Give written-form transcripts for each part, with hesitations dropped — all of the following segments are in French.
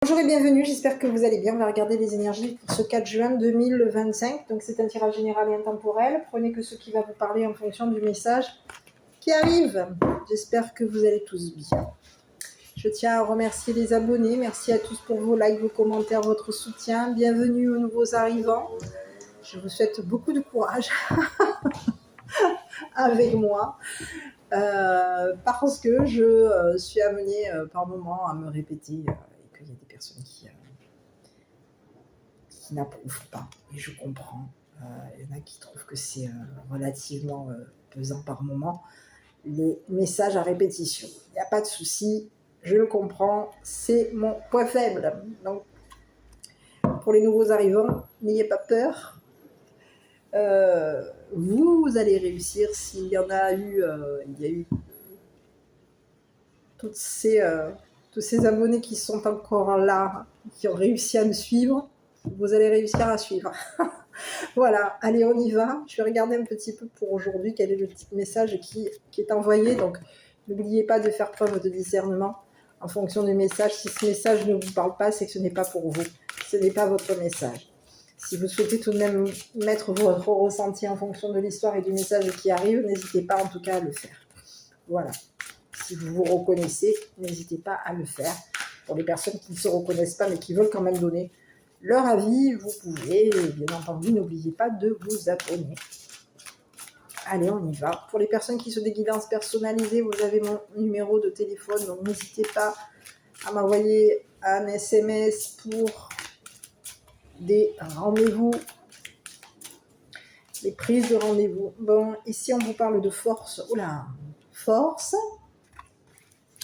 Bonjour et bienvenue, j'espère que vous allez bien. On va regarder les énergies pour ce 4 juin 2025. Donc c'est un tirage général et intemporel. Prenez que ce qui va vous parler en fonction du message qui arrive. J'espère que vous allez tous bien. Je tiens à remercier les abonnés. Merci à tous pour vos likes, vos commentaires, votre soutien. Bienvenue aux nouveaux arrivants. Je vous souhaite beaucoup de courage avec moi. Parce que je suis amenée par moments à me répéter et qu'il y a des personnes qui n'approuvent pas, et je comprends. Il y en a qui trouvent que c'est relativement pesant par moment, les messages à répétition. Il n'y a pas de souci, je le comprends, c'est mon point faible. Donc, pour les nouveaux arrivants, n'ayez pas peur. Vous allez réussir. S'il y en a eu, il y a eu tous ces abonnés qui sont encore là, qui ont réussi à me suivre, vous allez réussir à suivre. Voilà, allez, on y va. Je vais regarder un petit peu pour aujourd'hui quel est le petit message qui est envoyé. Donc, n'oubliez pas de faire preuve de discernement en fonction du message. Si ce message ne vous parle pas, c'est que ce n'est pas pour vous. Ce n'est pas votre message. Si vous souhaitez tout de même mettre votre ressenti en fonction de l'histoire et du message qui arrive, n'hésitez pas en tout cas à le faire. Voilà. Si vous vous reconnaissez, n'hésitez pas à le faire. Pour les personnes qui ne se reconnaissent pas mais qui veulent quand même donner leur avis, vous pouvez, bien entendu, n'oubliez pas de vous abonner. Allez, on y va. Pour les personnes qui se des guidances personnalisées, vous avez mon numéro de téléphone, donc n'hésitez pas à m'envoyer un SMS pour des rendez-vous, des prises de rendez-vous. Bon, ici on vous parle de force. Oula, force,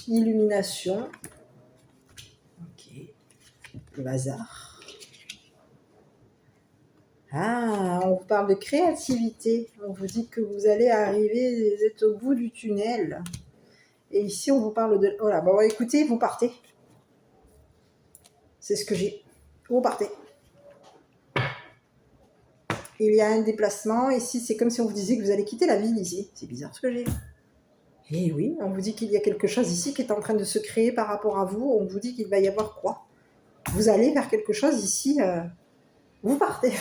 illumination, ok, le hasard. Ah, on vous parle de créativité. On vous dit que vous allez arriver, vous êtes au bout du tunnel. Et ici, on vous parle de... Voilà, bon, écoutez, vous partez. C'est ce que j'ai. Vous partez. Il y a un déplacement. Ici, c'est comme si on vous disait que vous allez quitter la ville ici. C'est bizarre ce que j'ai. Et oui, on vous dit qu'il y a quelque chose ici qui est en train de se créer par rapport à vous. On vous dit qu'il va y avoir quoi? Vous allez vers quelque chose ici... Vous partez,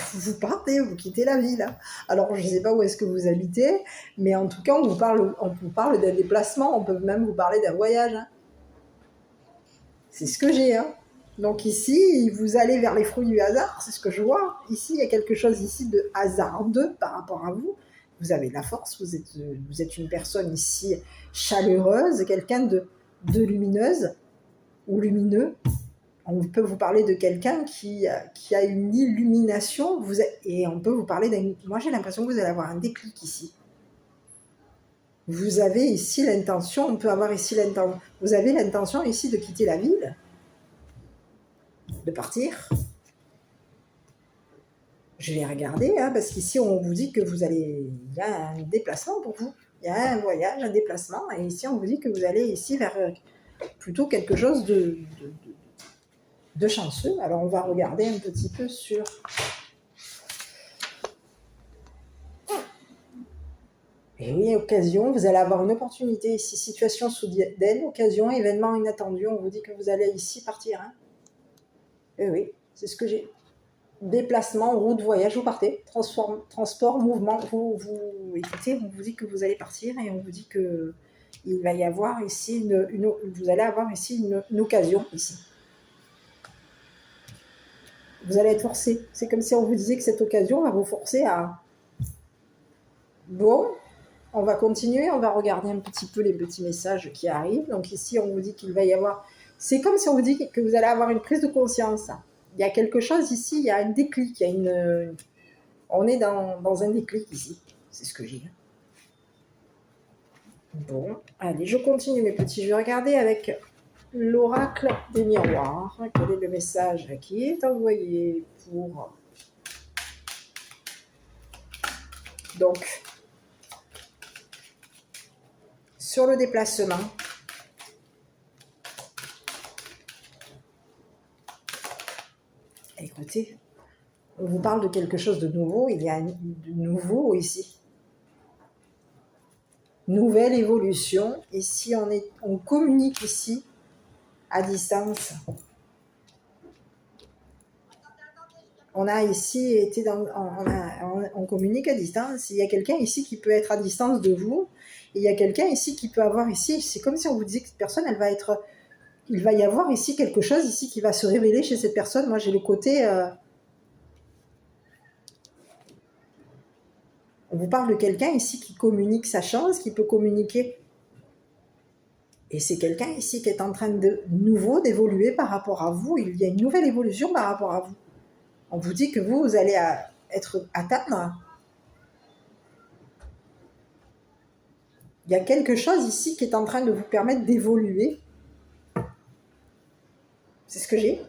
vous quittez la ville. Alors, je ne sais pas où est-ce que vous habitez, mais en tout cas, on vous parle d'un déplacement, on peut même vous parler d'un voyage. Hein. C'est ce que j'ai. Hein. Donc ici, vous allez vers les fruits du hasard, c'est ce que je vois. Ici, il y a quelque chose ici de hasardeux par rapport à vous. Vous avez de la force, vous êtes une personne ici chaleureuse, quelqu'un de lumineuse ou lumineux. On peut vous parler de quelqu'un qui a une illumination, et on peut vous parler d'un... Moi, j'ai l'impression que vous allez avoir un déclic ici. Vous avez ici l'intention, on peut avoir ici l'intention... Vous avez l'intention ici de quitter la ville, de partir. Je vais regarder, hein, parce qu'ici, on vous dit que vous allez... Il y a un déplacement pour vous. Il y a un voyage, un déplacement, et ici, on vous dit que vous allez ici vers plutôt quelque chose de chanceux. Alors, on va regarder un petit peu sur... Et oui, occasion, vous allez avoir une opportunité ici, situation soudaine, occasion, événement inattendu, on vous dit que vous allez ici partir. Hein. Et oui, c'est ce que j'ai. Déplacement, route, voyage, vous partez, transport, mouvement, écoutez, on vous dit que vous allez partir et on vous dit que il va y avoir ici vous allez avoir ici une occasion ici. Vous allez être forcé. C'est comme si on vous disait que cette occasion va vous forcer à... Bon, on va continuer, on va regarder un petit peu les petits messages qui arrivent. Donc ici, on vous dit qu'il va y avoir... C'est comme si on vous dit que vous allez avoir une prise de conscience. Il y a quelque chose ici, il y a un déclic, il y a une... On est dans un déclic ici. C'est ce que j'ai. Bon, allez, je continue mes petits. Je vais regarder avec l'oracle des miroirs. Quel est le message qui est envoyé pour... Donc, sur le déplacement, écoutez, on vous parle de quelque chose de nouveau. Il y a de nouveau ici. Nouvelle évolution. Ici, on communique ici à distance. on a ici été on communique à distance. Il y a quelqu'un ici qui peut être à distance de vous. Et il y a quelqu'un ici qui peut avoir ici, c'est comme si on vous disait que cette personne, il va y avoir ici quelque chose ici qui va se révéler chez cette personne. Moi, j'ai le côté, on vous parle de quelqu'un ici qui communique sa chance, qui peut communiquer. Et c'est quelqu'un ici qui est en train d'évoluer par rapport à vous. Il y a une nouvelle évolution par rapport à vous. On vous dit que vous allez atteindre. Il y a quelque chose ici qui est en train de vous permettre d'évoluer. C'est ce que j'ai.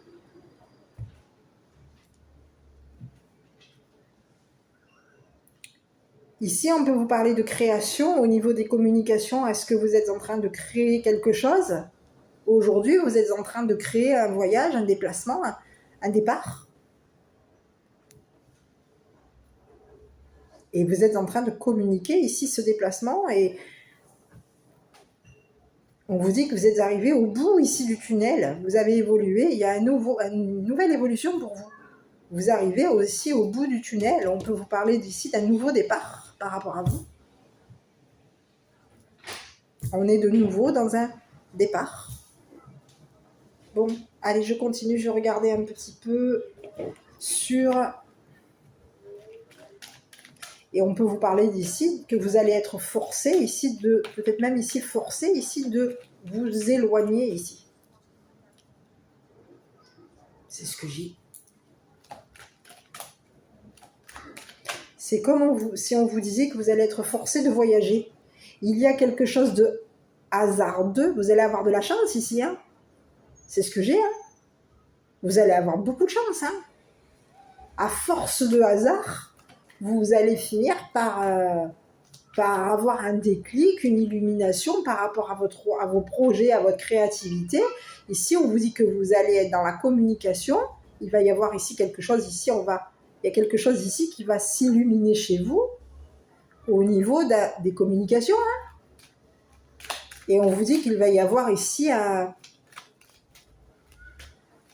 Ici, on peut vous parler de création au niveau des communications. Est-ce que vous êtes en train de créer quelque chose? Aujourd'hui, vous êtes en train de créer un voyage, un déplacement, un départ. Et vous êtes en train de communiquer ici ce déplacement et on vous dit que vous êtes arrivé au bout ici du tunnel. Vous avez évolué, il y a une nouvelle évolution pour vous. Vous arrivez aussi au bout du tunnel. On peut vous parler d'ici d'un nouveau départ par rapport à vous. On est de nouveau dans un départ. Bon, allez, je continue, je regardais un petit peu sur... Et on peut vous parler d'ici que vous allez être forcé ici peut-être même ici forcé ici de vous éloigner ici. C'est ce que j'ai. C'est comme si on vous disait que vous allez être forcé de voyager. Il y a quelque chose de hasardeux. Vous allez avoir de la chance ici, hein. C'est ce que j'ai, hein. Vous allez avoir beaucoup de chance, hein. À force de hasard, vous allez finir par avoir un déclic, une illumination par rapport à vos projets, à votre créativité. Ici, on vous dit que vous allez être dans la communication. Il va y avoir ici quelque chose. Ici, il y a quelque chose ici qui va s'illuminer chez vous au niveau des communications. Hein. Et on vous dit qu'il va y avoir ici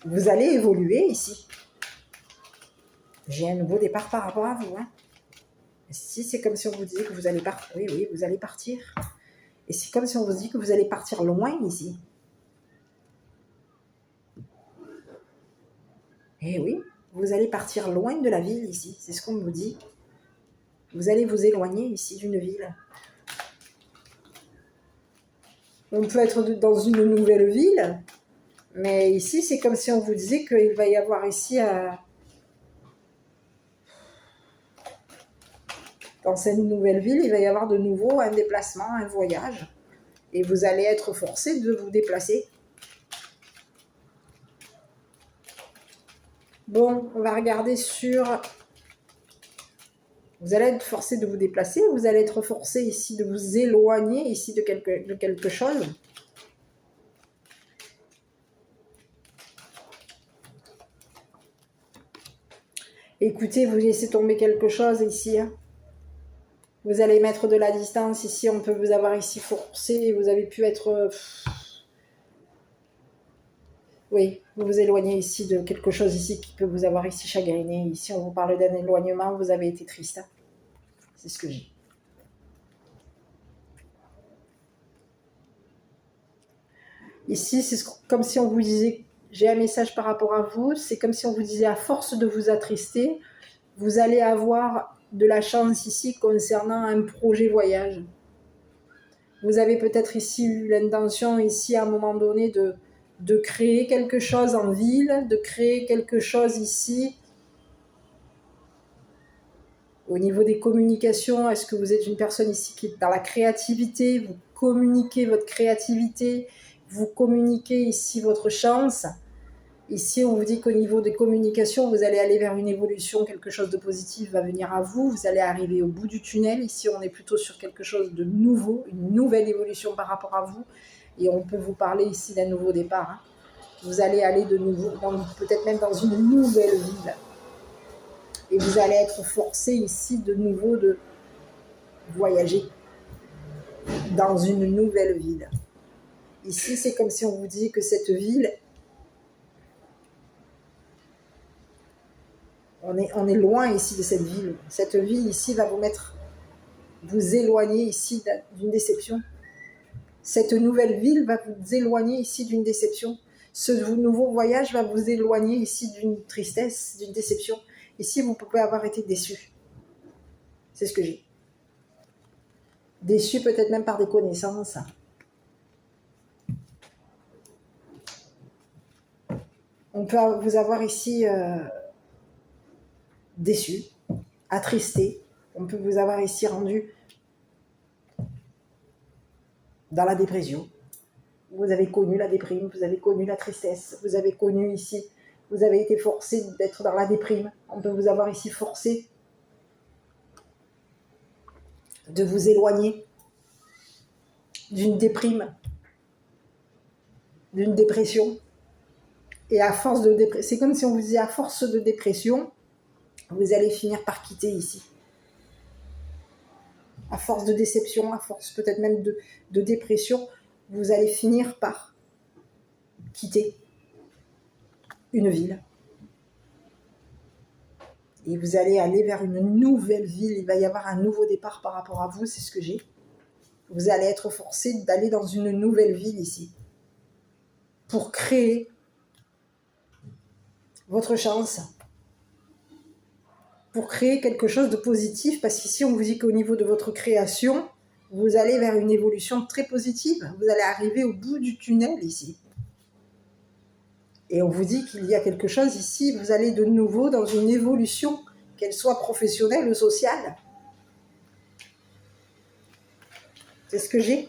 vous allez évoluer ici. J'ai un nouveau départ par rapport à vous. Hein. Ici, c'est comme si on vous disait que vous allez partir. Oui, vous allez partir. Et c'est comme si on vous dit que vous allez partir loin ici. Eh oui, vous allez partir loin de la ville ici. C'est ce qu'on vous dit. Vous allez vous éloigner ici d'une ville. On peut être dans une nouvelle ville, mais ici, c'est comme si on vous disait qu'il va y avoir ici... Dans cette nouvelle ville, il va y avoir de nouveau un déplacement, un voyage. Et vous allez être forcé de vous déplacer. Bon, on va regarder sur... Vous allez être forcé de vous déplacer. Vous allez être forcé ici de vous éloigner ici de quelque chose. Écoutez, vous laissez tomber quelque chose ici. Hein. Vous allez mettre de la distance ici. On peut vous avoir ici forcé. Vous avez pu être... Oui, vous vous éloignez ici de quelque chose ici qui peut vous avoir ici chagriné. Ici, on vous parle d'un éloignement. Vous avez été triste. Hein. C'est ce que j'ai. Ici, c'est comme si on vous disait... J'ai un message par rapport à vous. C'est comme si on vous disait, à force de vous attrister, vous allez avoir de la chance ici concernant un projet voyage. Vous avez peut-être ici eu l'intention, ici, à un moment donné, de créer quelque chose en ville, de créer quelque chose ici. Au niveau des communications, est-ce que vous êtes une personne ici qui est dans la créativité? Vous communiquez votre créativité, vous communiquez ici votre chance. Ici, on vous dit qu'au niveau des communications, vous allez aller vers une évolution, quelque chose de positif va venir à vous, vous allez arriver au bout du tunnel. Ici, on est plutôt sur quelque chose de nouveau, une nouvelle évolution par rapport à vous. Et on peut vous parler ici d'un nouveau départ. Hein. Vous allez aller de nouveau, peut-être même dans une nouvelle ville. Et vous allez être forcé ici de nouveau de voyager dans une nouvelle ville. Ici, c'est comme si on vous disait que cette ville... On est loin ici de cette ville. Cette ville ici va vous éloigner ici d'une déception. Cette nouvelle ville va vous éloigner ici d'une déception. Ce nouveau voyage va vous éloigner ici d'une tristesse, d'une déception. Ici, vous pouvez avoir été déçu. C'est ce que j'ai. Déçu peut-être même par des connaissances. On peut vous avoir ici déçu, attristé. On peut vous avoir ici rendu dans la dépression. Vous avez connu la déprime, vous avez connu la tristesse, vous avez connu ici, vous avez été forcé d'être dans la déprime. On peut vous avoir ici forcé de vous éloigner d'une déprime, d'une dépression. Et à force de dépression, c'est comme si on vous disait à force de dépression, vous allez finir par quitter ici. À force de déception, à force peut-être même de dépression, vous allez finir par quitter une ville. Et vous allez aller vers une nouvelle ville. Il va y avoir un nouveau départ par rapport à vous, c'est ce que j'ai. Vous allez être forcé d'aller dans une nouvelle ville ici. Pour créer votre chance. Pour créer quelque chose de positif. Parce qu'ici, on vous dit qu'au niveau de votre création, vous allez vers une évolution très positive. Vous allez arriver au bout du tunnel ici. Et on vous dit qu'il y a quelque chose ici, vous allez de nouveau dans une évolution, qu'elle soit professionnelle ou sociale. C'est ce que j'ai.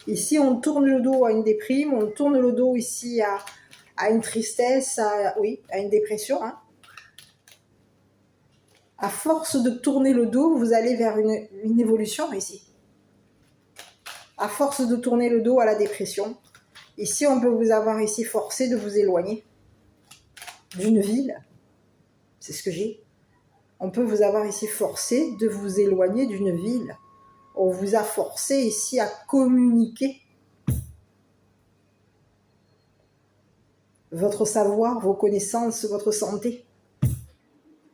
Ici, on tourne le dos à une déprime, on tourne le dos ici à une tristesse, à une dépression. Hein. À force de tourner le dos, vous allez vers une évolution ici. À force de tourner le dos à la dépression, ici, on peut vous avoir ici forcé de vous éloigner d'une ville. C'est ce que j'ai. On peut vous avoir ici forcé de vous éloigner d'une ville. On vous a forcé ici à communiquer votre savoir, vos connaissances, votre santé,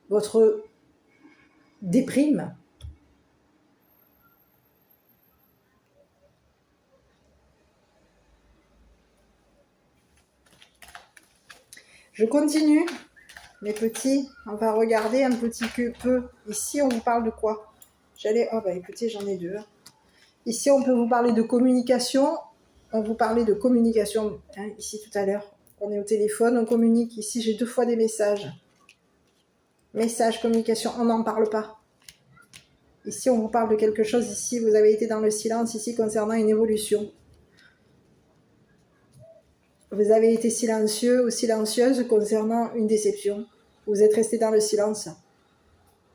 votre déprime. Je continue, mes petits. On va regarder un petit peu. Ici, on vous parle de quoi? Écoutez, j'en ai deux. Ici, on peut vous parler de communication. On vous parlait de communication, hein, ici tout à l'heure. On est au téléphone, on communique. Ici, j'ai 2 fois des messages. Message, communication, on n'en parle pas. Ici, on vous parle de quelque chose. Ici, vous avez été dans le silence, ici, concernant une évolution. Vous avez été silencieux ou silencieuse concernant une déception. Vous êtes resté dans le silence.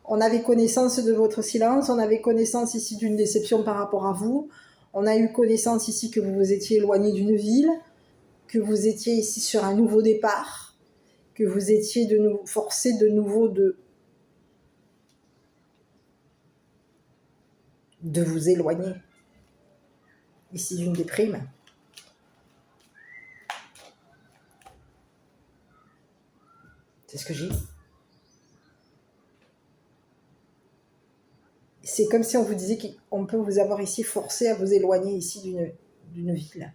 On avait connaissance de votre silence, on avait connaissance ici d'une déception par rapport à vous. On a eu connaissance ici que vous vous étiez éloigné d'une ville, que vous étiez ici sur un nouveau départ, que vous étiez forcé de nouveau de vous éloigner ici d'une déprime. C'est ce que j'ai. C'est comme si on vous disait qu'on peut vous avoir ici forcé à vous éloigner ici d'une ville.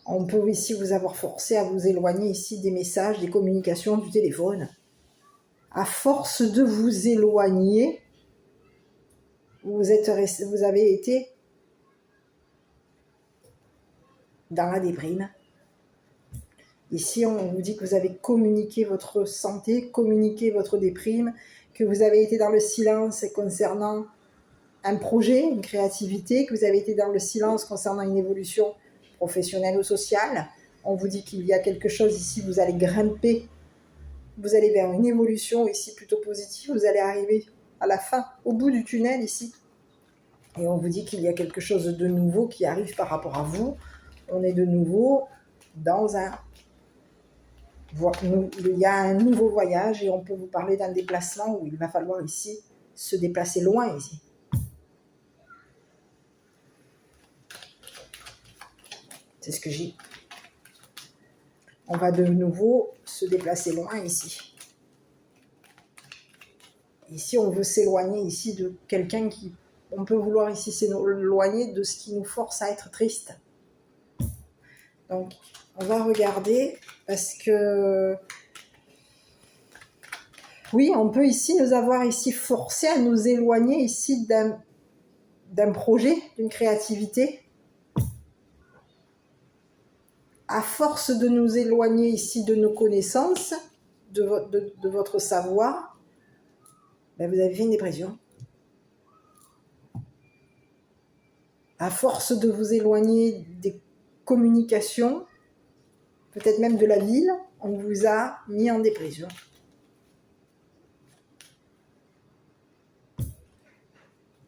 On peut ici vous avoir forcé à vous éloigner ici des messages, des communications, du téléphone. À force de vous éloigner, vous avez été dans la déprime. Ici, on vous dit que vous avez communiqué votre santé, communiqué votre déprime, que vous avez été dans le silence concernant un projet, une créativité, que vous avez été dans le silence concernant une évolution professionnelle ou sociale. On vous dit qu'il y a quelque chose ici, vous allez grimper, vous allez vers une évolution ici plutôt positive, vous allez arriver à la fin, au bout du tunnel ici. Et on vous dit qu'il y a quelque chose de nouveau qui arrive par rapport à vous. On est de nouveau dans il y a un nouveau voyage et on peut vous parler d'un déplacement où il va falloir ici se déplacer loin ici. C'est ce que j'ai. on va de nouveau se déplacer loin ici. Ici, on veut s'éloigner ici de quelqu'un qui... On peut vouloir ici s'éloigner de ce qui nous force à être triste. Donc, on va regarder parce que... Oui, on peut ici nous avoir ici forcé à nous éloigner ici d'un projet, d'une créativité. À force de nous éloigner ici de nos connaissances, de votre savoir, ben vous avez fait une dépression. À force de vous éloigner des communications, peut-être même de la ville, on vous a mis en dépression.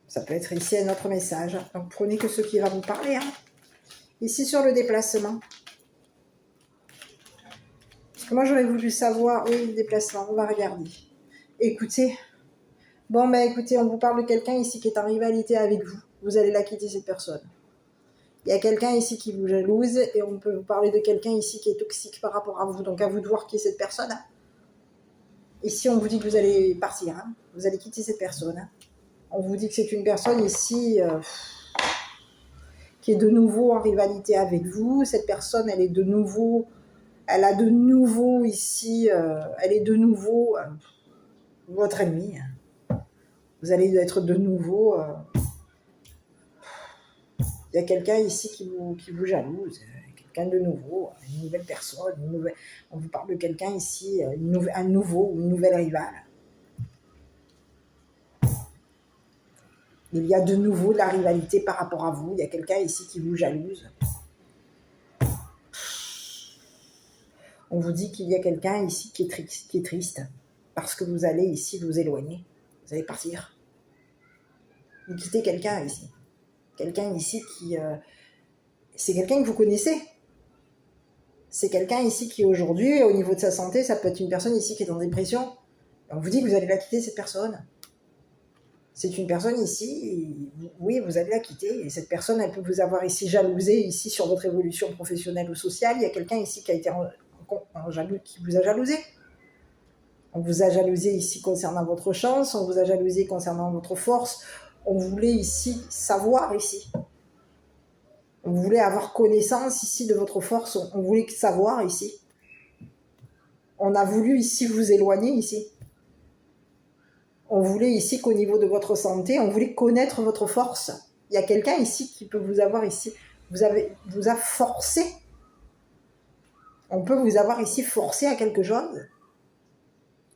Ça peut être ici un autre message. Donc prenez que ce qui va vous parler. Hein. Ici sur le déplacement. Parce que moi j'aurais voulu savoir, oui, le déplacement, on va regarder. Écoutez, bon ben écoutez, on vous parle de quelqu'un ici qui est en rivalité avec vous. Vous allez la quitter cette personne. Il y a quelqu'un ici qui vous jalouse et on peut vous parler de quelqu'un ici qui est toxique par rapport à vous. Donc à vous de voir qui est cette personne. Hein. Ici on vous dit que vous allez partir, hein. Vous allez quitter cette personne. Hein. On vous dit que c'est une personne ici qui est de nouveau en rivalité avec vous. Cette personne, elle a de nouveau ici, elle est de nouveau votre ennemi. Vous allez être de nouveau... il y a quelqu'un ici qui vous jalouse, quelqu'un de nouveau, une nouvelle personne, on vous parle de quelqu'un ici, un nouveau ou une nouvelle rivale. Il y a de nouveau de la rivalité par rapport à vous, il y a quelqu'un ici qui vous jalouse. On vous dit qu'il y a quelqu'un ici qui est triste, parce que vous allez ici vous éloigner, vous allez partir. Vous quittez quelqu'un ici. Quelqu'un ici qui... c'est quelqu'un que vous connaissez. C'est quelqu'un ici qui aujourd'hui, au niveau de sa santé, ça peut être une personne ici qui est en dépression. On vous dit que vous allez la quitter, cette personne. C'est une personne ici, oui, vous allez la quitter. Et cette personne, elle peut vous avoir ici jalousé, ici sur votre évolution professionnelle ou sociale. Il y a quelqu'un ici qui a été qui vous a jalousé. On vous a jalousé ici concernant votre chance, on vous a jalousé concernant votre force. On voulait ici savoir ici. On voulait avoir connaissance ici de votre force, on voulait savoir ici. On a voulu ici vous éloigner ici. On voulait ici qu'au niveau de votre santé, on voulait connaître votre force. Il y a quelqu'un ici qui peut vous avoir ici, vous a forcé. On peut vous avoir ici forcé à quelque chose.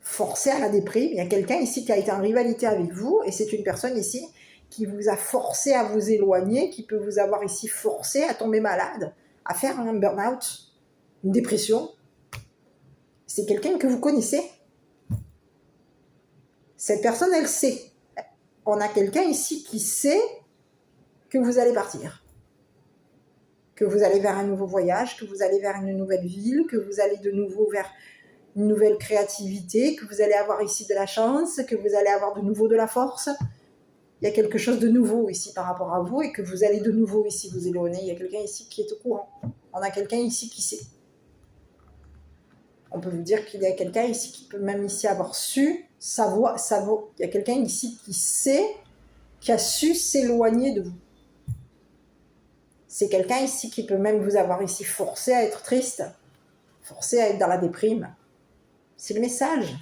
Forcé à la déprime. Il y a quelqu'un ici qui a été en rivalité avec vous et c'est une personne ici qui vous a forcé à vous éloigner, qui peut vous avoir ici forcé à tomber malade, à faire un burn-out, une dépression. C'est quelqu'un que vous connaissez. Cette personne, elle sait. On a quelqu'un ici qui sait que vous allez partir, que vous allez vers un nouveau voyage, que vous allez vers une nouvelle ville, que vous allez de nouveau vers une nouvelle créativité, que vous allez avoir ici de la chance, que vous allez avoir de nouveau de la force. Il y a quelque chose de nouveau ici par rapport à vous et que vous allez de nouveau ici vous éloigner. Il y a quelqu'un ici qui est au courant. On a quelqu'un ici qui sait. On peut vous dire qu'il y a quelqu'un ici qui peut même ici avoir su savoir. Il y a quelqu'un ici qui sait, qui a su s'éloigner de vous. C'est quelqu'un ici qui peut même vous avoir ici forcé à être triste, forcé à être dans la déprime. C'est le message.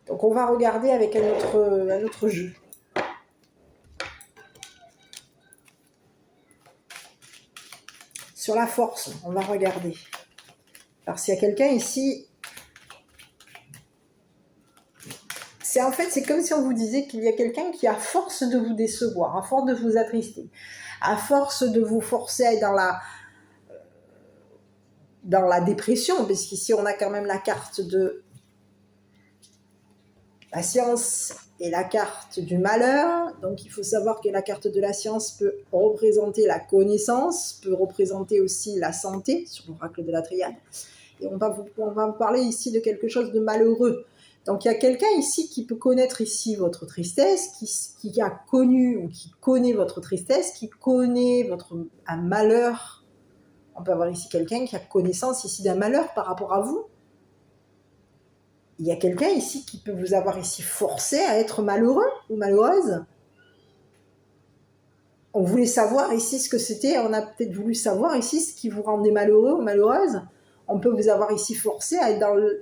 Donc on va regarder avec un autre jeu. Sur la force, on va regarder. Alors s'il y a quelqu'un ici, c'est comme si on vous disait qu'il y a quelqu'un qui, à force de vous décevoir, à force de vous attrister, à force de vous forcer à être dans la dépression, parce qu'ici on a quand même la carte de la science et la carte du malheur. Donc il faut savoir que la carte de la science peut représenter la connaissance, peut représenter aussi la santé, sur l'oracle de la triade. Et on va vous parler ici de quelque chose de malheureux. Donc il y a quelqu'un ici qui peut connaître ici votre tristesse, qui a connu ou qui connaît votre tristesse, qui connaît un malheur On peut avoir ici quelqu'un qui a connaissance ici d'un malheur par rapport à vous. Il y a quelqu'un ici qui peut vous avoir ici forcé à être malheureux ou malheureuse. On voulait savoir ici ce que c'était, on a peut-être voulu savoir ici ce qui vous rendait malheureux ou malheureuse. On peut vous avoir ici forcé à être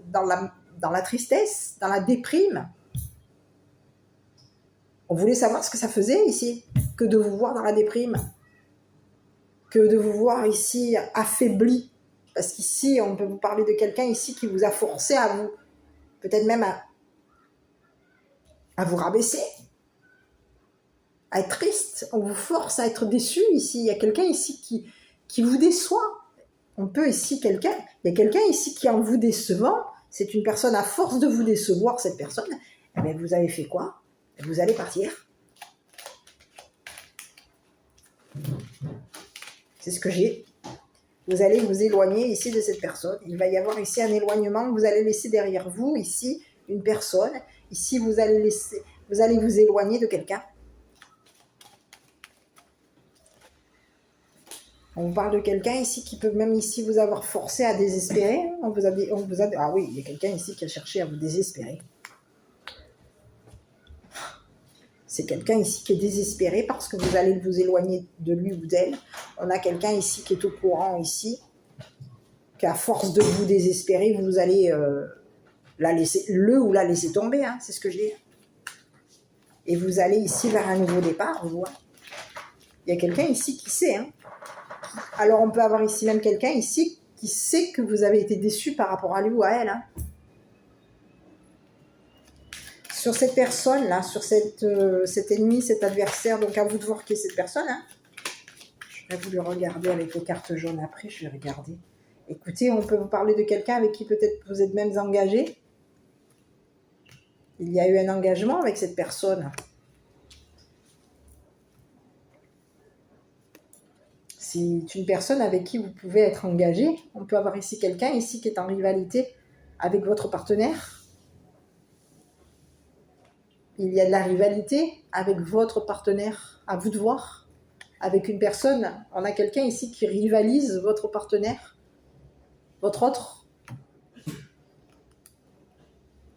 dans la tristesse, dans la déprime. On voulait savoir ce que ça faisait ici, que de vous voir dans la déprime, que de vous voir ici affaibli. Parce qu'ici, on peut vous parler de quelqu'un ici qui vous a forcé à vous, peut-être même à vous rabaisser, à être triste. On vous force à être déçu ici. Il y a quelqu'un ici qui vous déçoit. On peut ici il y a quelqu'un ici qui en vous décevant, c'est une personne à force de vous décevoir, cette personne, eh bien vous avez fait quoi? Vous allez partir. C'est ce que j'ai. Vous allez vous éloigner ici de cette personne. Il va y avoir ici un éloignement que vous allez laisser derrière vous, ici, une personne. Ici, vous allez vous éloigner de quelqu'un. On vous parle de quelqu'un ici qui peut même ici vous avoir forcé à désespérer. Ah oui, il y a quelqu'un ici qui a cherché à vous désespérer. C'est quelqu'un ici qui est désespéré parce que vous allez vous éloigner de lui ou d'elle. On a quelqu'un ici qui est au courant ici, qu'à force de vous désespérer, vous allez la laisser tomber, hein, c'est ce que je dis. Et vous allez ici vers un nouveau départ, vous voyez. Il y a quelqu'un ici qui sait, hein. Alors on peut avoir ici même quelqu'un ici qui sait que vous avez été déçu par rapport à lui ou à elle, hein. Sur cette personne-là, sur cet ennemi, cet adversaire, donc à vous de voir qui est cette personne, hein. Je vais voulu regarder avec les cartes jaunes après, je vais regarder. Écoutez, on peut vous parler de quelqu'un avec qui peut-être vous êtes même engagé. Il y a eu un engagement avec cette personne. C'est une personne avec qui vous pouvez être engagé. On peut avoir ici quelqu'un ici qui est en rivalité avec votre partenaire. Il y a de la rivalité avec votre partenaire, à vous de voir. Avec une personne, on a quelqu'un ici qui rivalise votre partenaire, votre autre.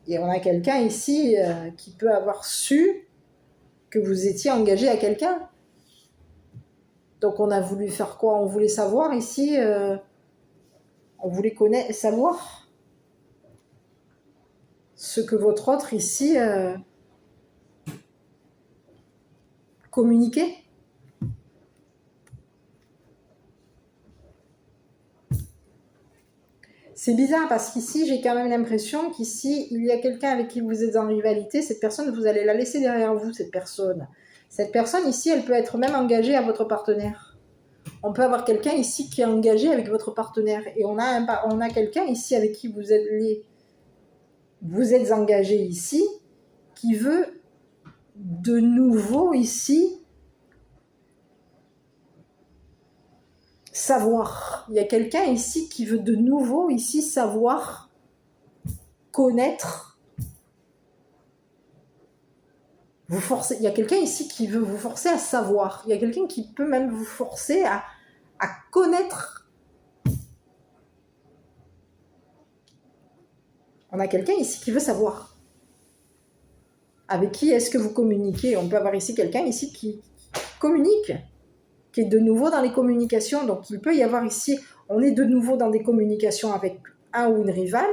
Et on a quelqu'un ici qui peut avoir su que vous étiez engagé à quelqu'un. Donc on a voulu faire quoi? On voulait savoir ici, on voulait savoir ce que votre autre ici communiquait. C'est bizarre parce qu'ici, j'ai quand même l'impression qu'ici, il y a quelqu'un avec qui vous êtes en rivalité. Cette personne, vous allez la laisser derrière vous, cette personne. Cette personne ici, elle peut être même engagée à votre partenaire. On peut avoir quelqu'un ici qui est engagé avec votre partenaire. Et on a quelqu'un ici avec qui vous êtes engagé ici, qui veut de nouveau ici savoir. Il y a quelqu'un ici qui veut de nouveau ici savoir, connaître, vous forcer. Il y a quelqu'un ici qui veut vous forcer à savoir. Il y a quelqu'un qui peut même vous forcer à connaître. On a quelqu'un ici qui veut savoir. Avec qui est-ce que vous communiquez? On peut avoir ici quelqu'un ici qui communique, qui est de nouveau dans les communications. Donc il peut y avoir ici, on est de nouveau dans des communications avec un ou une rivale,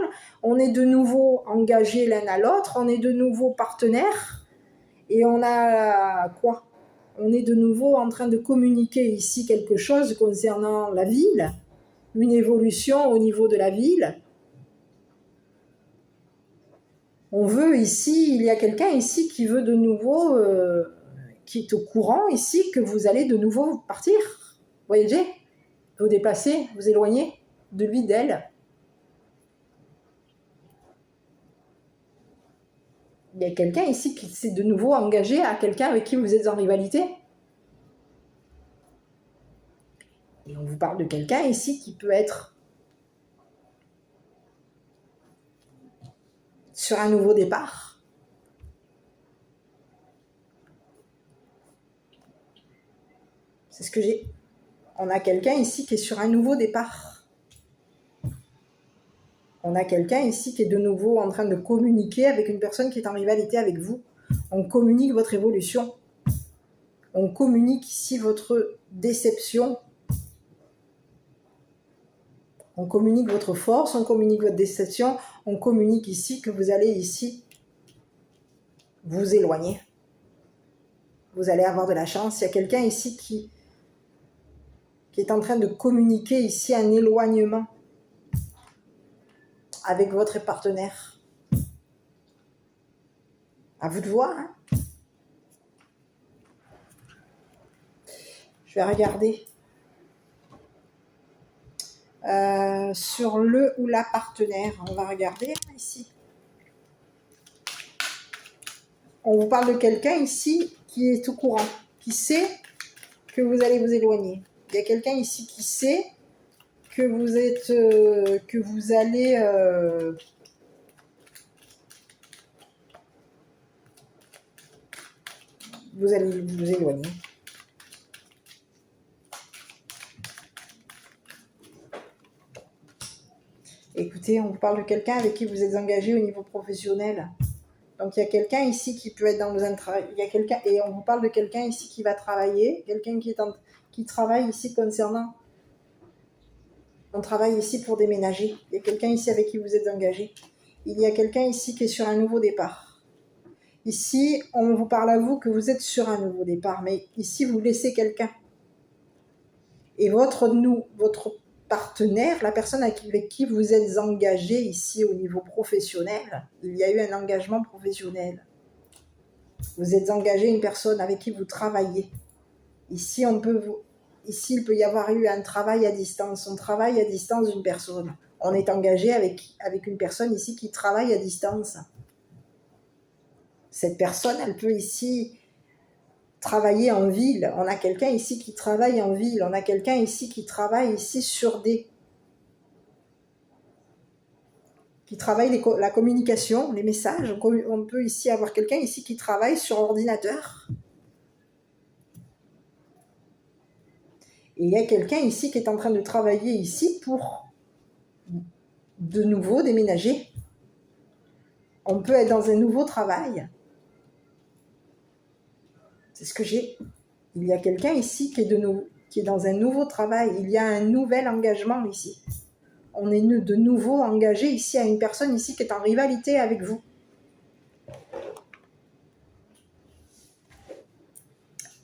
on est de nouveau engagés l'un à l'autre, on est de nouveau partenaires, et on a quoi? On est de nouveau en train de communiquer ici quelque chose concernant la ville, une évolution au niveau de la ville. On veut ici, il y a quelqu'un ici qui veut de nouveau, qui est au courant ici que vous allez de nouveau partir, voyager, vous déplacer, vous éloigner de lui, d'elle. Il y a quelqu'un ici qui s'est de nouveau engagé à quelqu'un avec qui vous êtes en rivalité. Et on vous parle de quelqu'un ici qui peut être sur un nouveau départ. C'est ce que j'ai. On a quelqu'un ici qui est sur un nouveau départ. On a quelqu'un ici qui est de nouveau en train de communiquer avec une personne qui est en rivalité avec vous. On communique votre évolution. On communique ici votre déception. On communique votre force, on communique votre déception. On communique ici que vous allez ici vous éloigner. Vous allez avoir de la chance. Il y a quelqu'un ici qui est en train de communiquer ici un éloignement avec votre partenaire. À vous de voir. Hein. Je vais regarder sur le ou la partenaire. On va regarder ici. On vous parle de quelqu'un ici qui est au courant, qui sait que vous allez vous éloigner. Il y a quelqu'un ici qui sait que vous êtes, que vous allez vous éloigner. Écoutez, on vous parle de quelqu'un avec qui vous êtes engagé au niveau professionnel. Donc il y a quelqu'un ici qui peut être dans un travail. Il y a quelqu'un et on vous parle de quelqu'un ici qui va travailler, quelqu'un qui travaille ici concernant. On travaille ici pour déménager. Il y a quelqu'un ici avec qui vous êtes engagé. Il y a quelqu'un ici qui est sur un nouveau départ. Ici, on vous parle à vous que vous êtes sur un nouveau départ, mais ici vous laissez quelqu'un. Et votre partenaire, la personne avec qui vous êtes engagé ici au niveau professionnel, il y a eu un engagement professionnel. Vous êtes engagé une personne avec qui vous travaillez. Ici, il peut y avoir eu un travail à distance. On travaille à distance d'une personne. On est engagé avec une personne ici qui travaille à distance. Cette personne, elle peut ici travailler en ville. On a quelqu'un ici qui travaille en ville. On a quelqu'un ici qui travaille ici qui travaille la communication, les messages. On peut ici avoir quelqu'un ici qui travaille sur ordinateur. Et il y a quelqu'un ici qui est en train de travailler ici pour de nouveau déménager. On peut être dans un nouveau travail. C'est ce que j'ai. Il y a quelqu'un ici qui est dans un nouveau travail. Il y a un nouvel engagement ici. On est de nouveau engagé ici à une personne ici qui est en rivalité avec vous.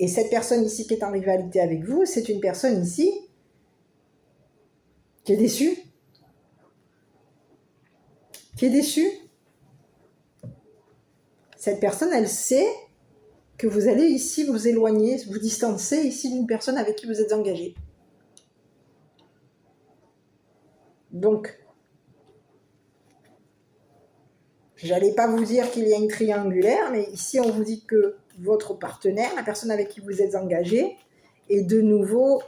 Et cette personne ici qui est en rivalité avec vous, c'est une personne ici qui est déçue. Qui est déçue. Cette personne, elle sait que vous allez ici vous éloigner, vous distancer ici d'une personne avec qui vous êtes engagé. Donc, j'allais pas vous dire qu'il y a une triangulaire, mais ici on vous dit que votre partenaire, la personne avec qui vous êtes engagé, est de nouveau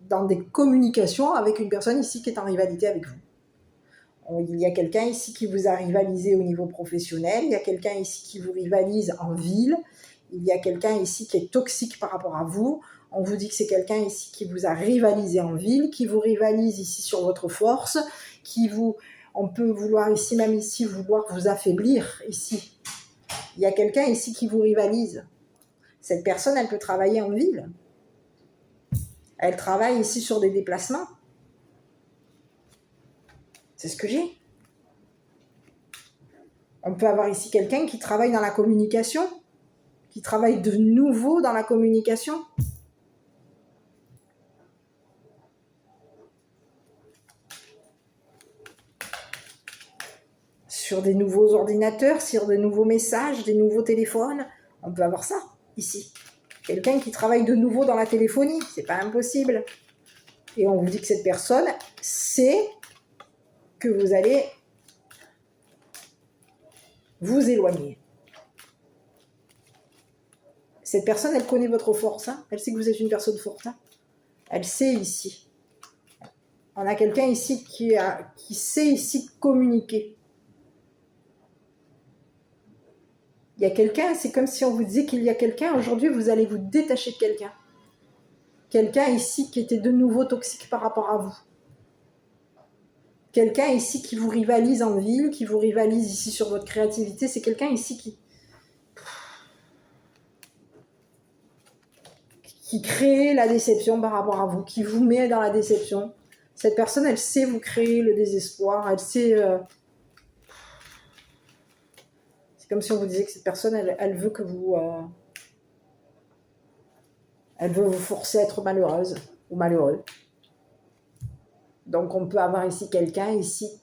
dans des communications avec une personne ici qui est en rivalité avec vous. Il y a quelqu'un ici qui vous a rivalisé au niveau professionnel, il y a quelqu'un ici qui vous rivalise en ville, il y a quelqu'un ici qui est toxique par rapport à vous. On vous dit que c'est quelqu'un ici qui vous a rivalisé en ville, qui vous rivalise ici sur votre force, on peut vouloir ici, même ici, vouloir vous affaiblir ici. Il y a quelqu'un ici qui vous rivalise. Cette personne, elle peut travailler en ville. Elle travaille ici sur des déplacements. C'est ce que j'ai. On peut avoir ici quelqu'un qui travaille dans la communication, qui travaille de nouveau dans la communication. Sur des nouveaux ordinateurs, sur de nouveaux messages, des nouveaux téléphones. On peut avoir ça, ici. Quelqu'un qui travaille de nouveau dans la téléphonie, c'est pas impossible. Et on vous dit que cette personne sait que vous allez vous éloigner. Cette personne, elle connaît votre force. Hein. Elle sait que vous êtes une personne forte. Hein. Elle sait ici. On a quelqu'un ici qui sait ici communiquer. Il y a quelqu'un, c'est comme si on vous disait qu'il y a quelqu'un, aujourd'hui vous allez vous détacher de quelqu'un quelqu'un ici qui était de nouveau toxique par rapport à vous. Quelqu'un ici qui vous rivalise en ville, qui vous rivalise ici sur votre créativité. C'est quelqu'un ici qui crée la déception par rapport à vous, qui vous met dans la déception. Cette personne, elle sait vous créer le désespoir, elle sait... c'est comme si on vous disait que cette personne, elle veut que vous... elle veut vous forcer à être malheureuse ou malheureux. Donc on peut avoir ici quelqu'un ici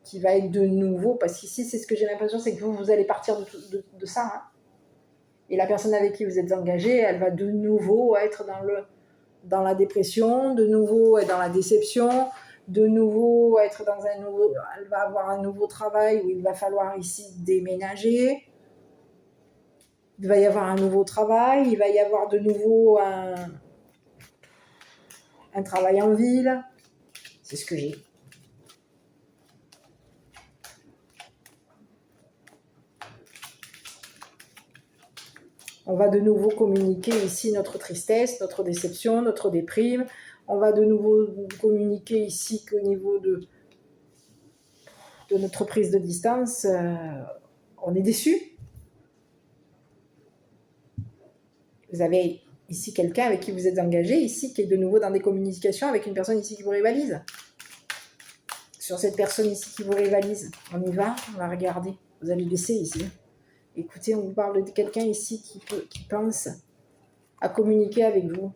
qui va être de nouveau, parce qu'ici c'est ce que j'ai l'impression, c'est que vous allez partir de ça. Hein. Et la personne avec qui vous êtes engagé, elle va de nouveau être dans la dépression, de nouveau être dans la déception, de nouveau être dans un nouveau... Elle va avoir un nouveau travail où il va falloir ici déménager. Il va y avoir un nouveau travail, il va y avoir de nouveau un travail en ville. C'est ce que j'ai. On va de nouveau communiquer ici notre tristesse, notre déception, notre déprime. On va de nouveau communiquer ici qu'au niveau de notre prise de distance, on est déçu. Vous avez ici quelqu'un avec qui vous êtes engagé, ici qui est de nouveau dans des communications avec une personne ici qui vous rivalise. Sur cette personne ici qui vous rivalise, on y va, on va regarder. Vous allez laisser ici. Écoutez, on vous parle de quelqu'un ici qui pense à communiquer avec vous.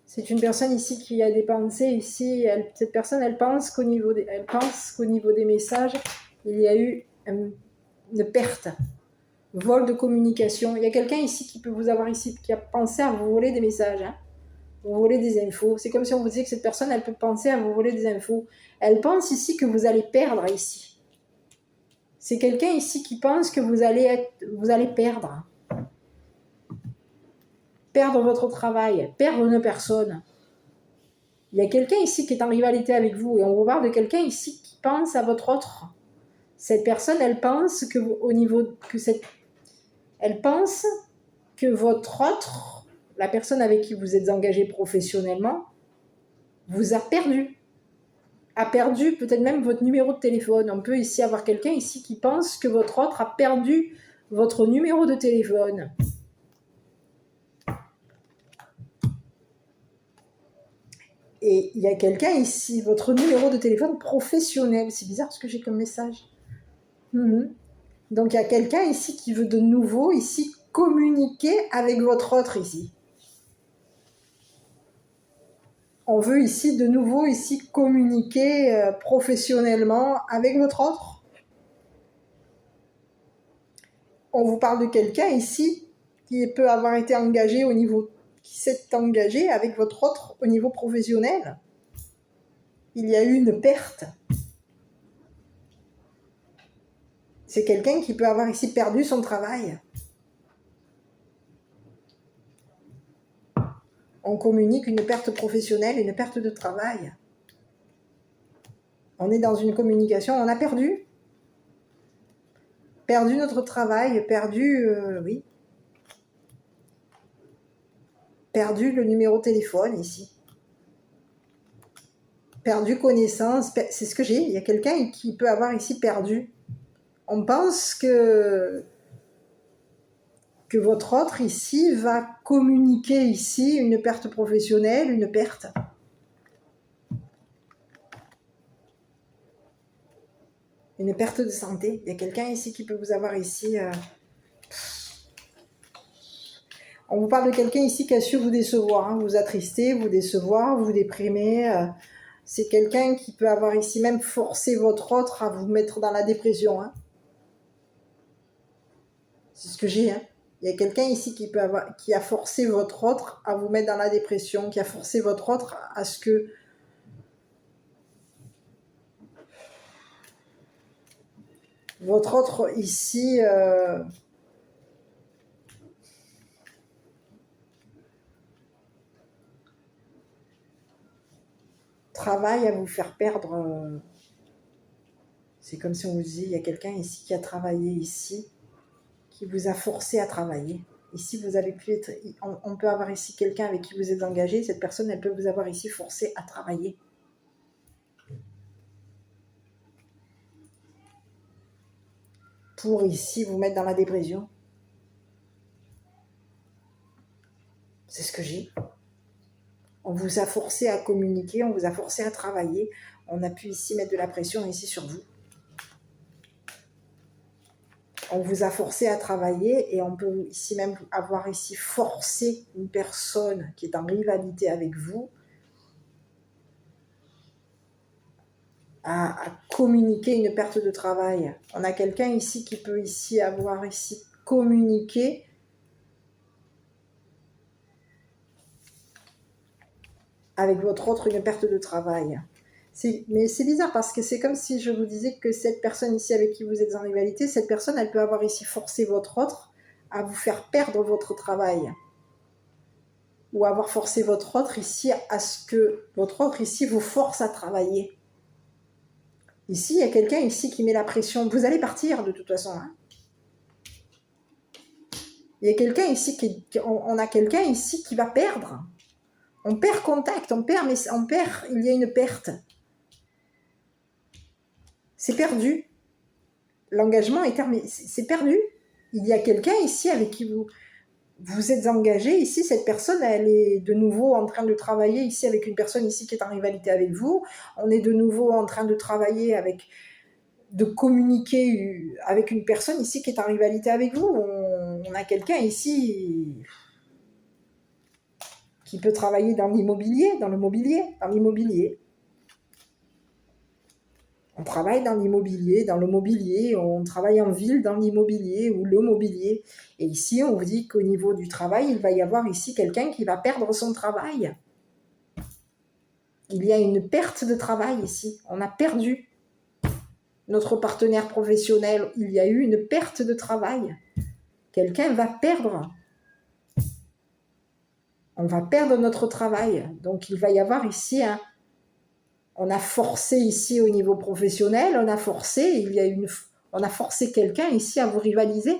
C'est une personne ici qui a des pensées ici. Cette personne, elle pense qu'au niveau des messages, il y a eu une perte, vol de communication. Il y a quelqu'un ici qui peut vous avoir ici, qui a pensé à vous voler des messages, hein, vous voler des infos. C'est comme si on vous disait que cette personne, elle peut penser à vous voler des infos. Elle pense ici que vous allez perdre ici. C'est quelqu'un ici qui pense que vous allez perdre. Perdre votre travail, perdre une personne. Il y a quelqu'un ici qui est en rivalité avec vous et on vous parle de quelqu'un ici qui pense à votre autre. Cette personne, elle pense que elle pense que votre autre, la personne avec qui vous êtes engagé professionnellement, vous a perdu. A perdu peut-être même votre numéro de téléphone. On peut ici avoir quelqu'un ici qui pense que votre autre a perdu votre numéro de téléphone. Et il y a quelqu'un ici, votre numéro de téléphone professionnel. C'est bizarre ce que j'ai comme message. Donc il y a quelqu'un ici qui veut de nouveau ici communiquer avec votre autre ici. On veut ici de nouveau ici communiquer professionnellement avec votre autre. On vous parle de quelqu'un ici qui peut avoir été engagé qui s'est engagé avec votre autre au niveau professionnel. Il y a eu une perte. C'est quelqu'un qui peut avoir ici perdu son travail. On communique une perte professionnelle, une perte de travail. On est dans une communication, on a perdu. Perdu notre travail, perdu le numéro de téléphone ici. Perdu connaissance, c'est ce que j'ai. Il y a quelqu'un qui peut avoir ici perdu. On pense que votre autre ici va communiquer ici une perte professionnelle, une perte. Une perte de santé. Il y a quelqu'un ici qui peut vous avoir ici... On vous parle de quelqu'un ici qui a su vous décevoir, hein, vous attrister, vous décevoir, vous déprimer. C'est quelqu'un qui peut avoir ici même forcé votre autre à vous mettre dans la dépression. Hein. C'est ce que j'ai. Hein. Il y a quelqu'un ici qui a forcé votre autre à vous mettre dans la dépression, qui a forcé votre autre à ce que... Votre autre ici... travaille à vous faire perdre. C'est comme si on vous disait, il y a quelqu'un ici qui a travaillé ici, qui vous a forcé à travailler. Ici, vous avez pu être, on peut avoir ici quelqu'un avec qui vous êtes engagé. Cette personne, elle peut vous avoir ici forcé à travailler. Pour ici vous mettre dans la dépression. C'est ce que j'ai. On vous a forcé à communiquer, on vous a forcé à travailler. On a pu ici mettre de la pression ici sur vous. On vous a forcé à travailler et on peut ici même avoir ici forcé une personne qui est en rivalité avec vous à communiquer une perte de travail. On a quelqu'un ici qui peut ici avoir ici communiqué avec votre autre une perte de travail. Mais c'est bizarre parce que c'est comme si je vous disais que cette personne ici avec qui vous êtes en rivalité, cette personne, elle peut avoir ici forcé votre autre à vous faire perdre votre travail. Ou avoir forcé votre autre ici à ce que votre autre ici vous force à travailler. Ici, il y a quelqu'un ici qui met la pression. Vous allez partir de toute façon. Hein. Il y a quelqu'un ici on a quelqu'un ici qui va perdre. On perd contact, on perd, il y a une perte. C'est perdu. L'engagement est terminé. C'est perdu. Il y a quelqu'un ici avec qui vous êtes engagé. Ici, cette personne, elle est de nouveau en train de travailler ici avec une personne ici qui est en rivalité avec vous. On est de nouveau en train de travailler de communiquer avec une personne ici qui est en rivalité avec vous. On a quelqu'un ici qui peut travailler dans l'immobilier, dans l'immobilier. On travaille dans l'immobilier, on travaille en ville dans l'immobilier ou le mobilier. Et ici, on vous dit qu'au niveau du travail, il va y avoir ici quelqu'un qui va perdre son travail. Il y a une perte de travail ici. On a perdu notre partenaire professionnel. Il y a eu une perte de travail. Quelqu'un va perdre. On va perdre notre travail. Donc, il va y avoir ici on a forcé ici au niveau professionnel, on a forcé quelqu'un ici à vous rivaliser.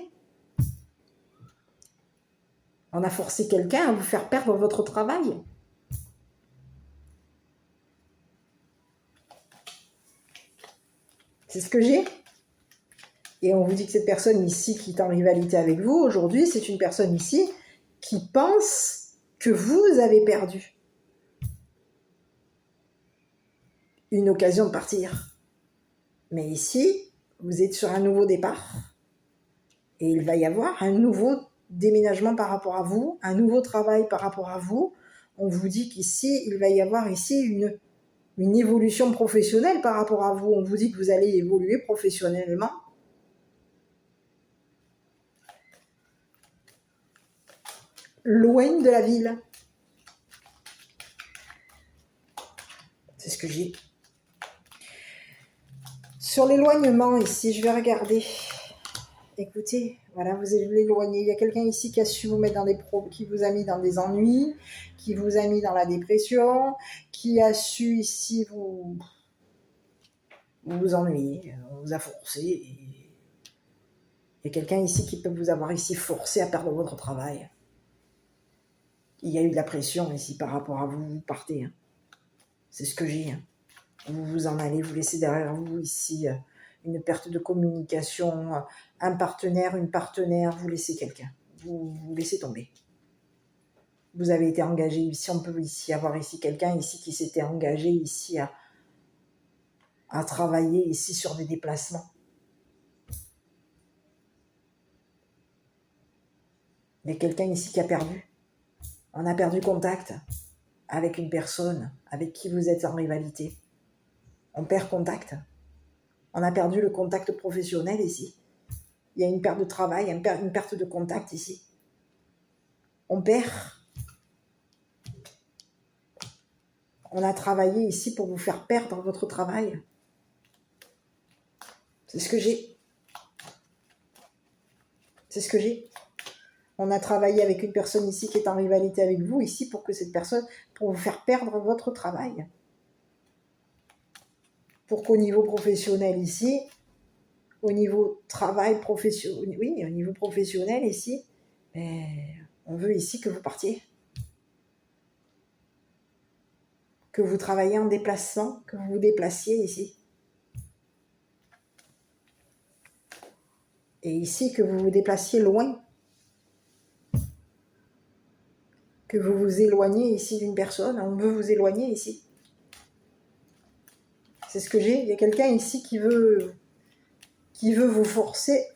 On a forcé quelqu'un à vous faire perdre votre travail. C'est ce que j'ai. Et on vous dit que cette personne ici qui est en rivalité avec vous, aujourd'hui, c'est une personne ici qui pense que vous avez perdu une occasion de partir. Mais ici, vous êtes sur un nouveau départ. Et il va y avoir un nouveau déménagement par rapport à vous, un nouveau travail par rapport à vous. On vous dit qu'ici, il va y avoir ici une évolution professionnelle par rapport à vous. On vous dit que vous allez évoluer professionnellement. Loin de la ville. C'est ce que j'ai. Sur l'éloignement ici, je vais regarder. Écoutez, voilà, vous êtes éloigné. Il y a quelqu'un ici qui a su vous mettre qui vous a mis dans des ennuis, qui vous a mis dans la dépression, qui a su ici vous ennuyer, on vous a forcé. Il y a quelqu'un ici qui peut vous avoir ici forcé à perdre votre travail. Il y a eu de la pression ici par rapport à vous, vous partez. Hein. C'est ce que j'ai. Hein. Vous vous en allez, vous laissez derrière vous ici une perte de communication, un partenaire, une partenaire, vous laissez quelqu'un. Vous laissez tomber. Vous avez été engagé ici, on peut ici avoir ici quelqu'un ici qui s'était engagé ici à travailler ici sur des déplacements. Mais quelqu'un ici qui a perdu. On a perdu contact avec une personne avec qui vous êtes en rivalité. On perd contact. On a perdu le contact professionnel ici. Il y a une perte de travail, une perte de contact ici. On perd. On a travaillé ici pour vous faire perdre votre travail. C'est ce que j'ai. C'est ce que j'ai. On a travaillé avec une personne ici qui est en rivalité avec vous, ici, pour vous faire perdre votre travail. Pour qu'au niveau professionnel ici, au niveau travail professionnel, oui, au niveau professionnel ici, Et on veut ici que vous partiez. Que vous travaillez en déplacement, que vous vous déplaciez ici. Et ici, que vous vous déplaciez loin. Que vous vous éloignez ici d'une personne. On veut vous éloigner ici. C'est ce que j'ai. Il y a quelqu'un ici qui veut vous forcer